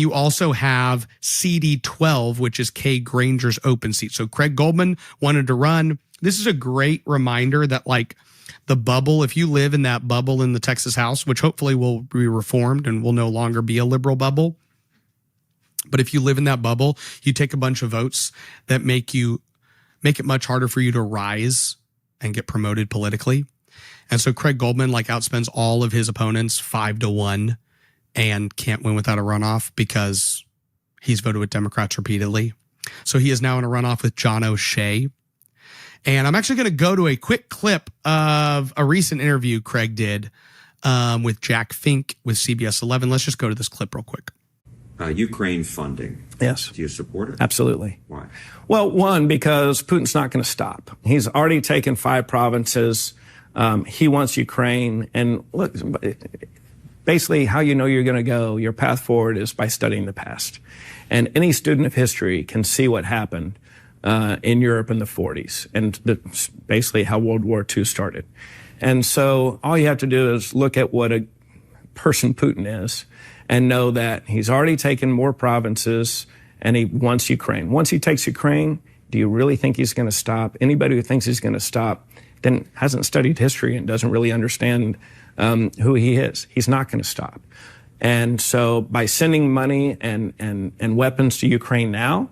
You also have CD 12, which is Kay Granger's open seat. So Craig Goldman wanted to run. This is a great reminder that, like, the bubble, if you live in that bubble in the Texas House, which hopefully will be reformed and will no longer be a liberal bubble, but if you live in that bubble, you take a bunch of votes that make it much harder for you to rise and get promoted politically. And so Craig Goldman, like, outspends all of his opponents 5-1 and can't win without a runoff because he's voted with Democrats repeatedly. So he is now in a runoff with John O'Shea. And I'm actually going to go to a quick clip of a recent interview Craig did with Jack Fink with CBS 11. Let's just go to this clip real quick. Ukraine funding. Yes. Do you support it? Absolutely. Why? Well, one, because Putin's not going to stop. He's already taken 5 provinces. He wants Ukraine. And look, basically how you know you're going to go, your path forward is by studying the past. And any student of history can see what happened in Europe in the 40s and basically how World War II started. And so all you have to do is look at what a person Putin is and know that he's already taken more provinces and he wants Ukraine. Once he takes Ukraine, do you really think he's going to stop? Anybody who thinks he's going to stop then hasn't studied history and doesn't really understand who he is. He's not going to stop. And so by sending money and weapons to Ukraine now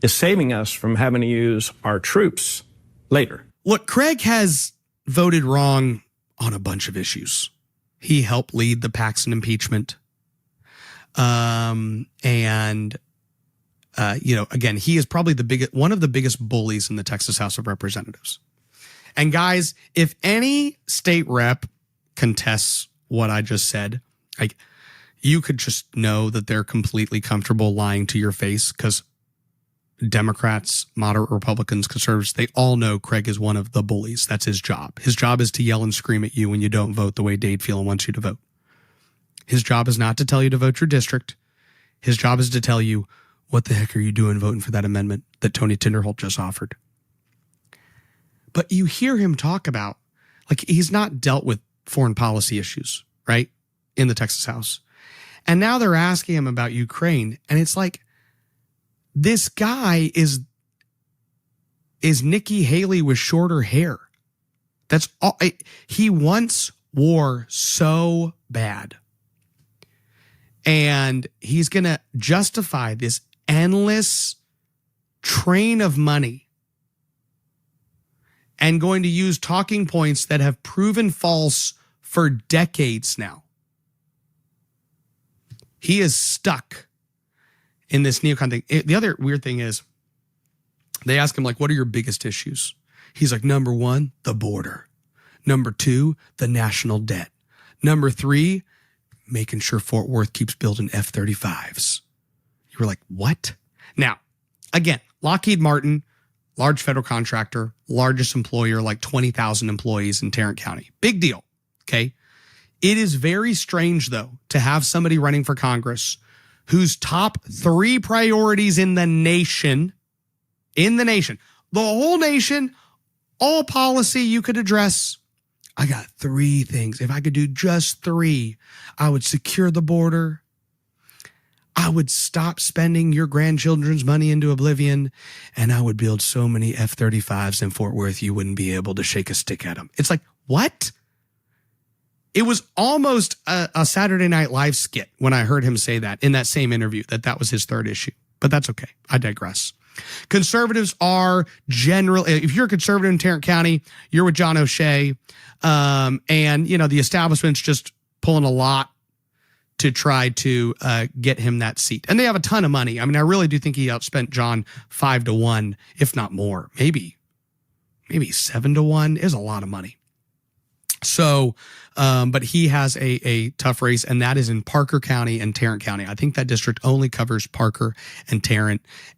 is saving us from having to use our troops later. Look, Craig has voted wrong on a bunch of issues. He helped lead the Paxton impeachment. Again, he is probably one of the biggest bullies in the Texas House of Representatives. And guys, if any state rep contests what I just said, like, you could just know that they're completely comfortable lying to your face, because Democrats, moderate Republicans, conservatives, they all know Craig is one of the bullies. That's his job. His job is to yell and scream at you when you don't vote the way Dade Phelan wants you to vote. His job is not to tell you to vote your district. His job is to tell you, what the heck are you doing voting for that amendment that Tony Tinderholt just offered? But you hear him talk about, like, he's not dealt with foreign policy issues, right, in the Texas House. And now they're asking him about Ukraine. And it's like, this guy is Nikki Haley with shorter hair. That's all. He wants war so bad. And he's going to justify this endless train of money and going to use talking points that have proven false for decades now. He is stuck in this neocon thing. The other weird thing is, they ask him, like, what are your biggest issues? He's like, number 1, the border. Number 2, the national debt. Number 3, making sure Fort Worth keeps building F-35s. You were like, what? Now, again, Lockheed Martin, large federal contractor, largest employer, like 20,000 employees in Tarrant County. Big deal, okay? It is very strange, though, to have somebody running for Congress whose top 3 priorities in the nation, the whole nation, all policy you could address. I got 3 things. If I could do just 3, I would secure the border. I would stop spending your grandchildren's money into oblivion, and I would build so many F-35s in Fort Worth you wouldn't be able to shake a stick at them. It's like, what? It was almost a Saturday Night Live skit when I heard him say that in that same interview, that was his 3rd issue. But that's okay. I digress. Conservatives are generally, if you're a conservative in Tarrant County, you're with John O'Shea. And, the establishment's just pulling a lot to try to get him that seat. And they have a ton of money. I mean, I really do think he outspent John 5-1, if not more. Maybe 7-1 is a lot of money. So, but he has a tough race, and that is in Parker County and Tarrant County. I think that district only covers Parker and Tarrant.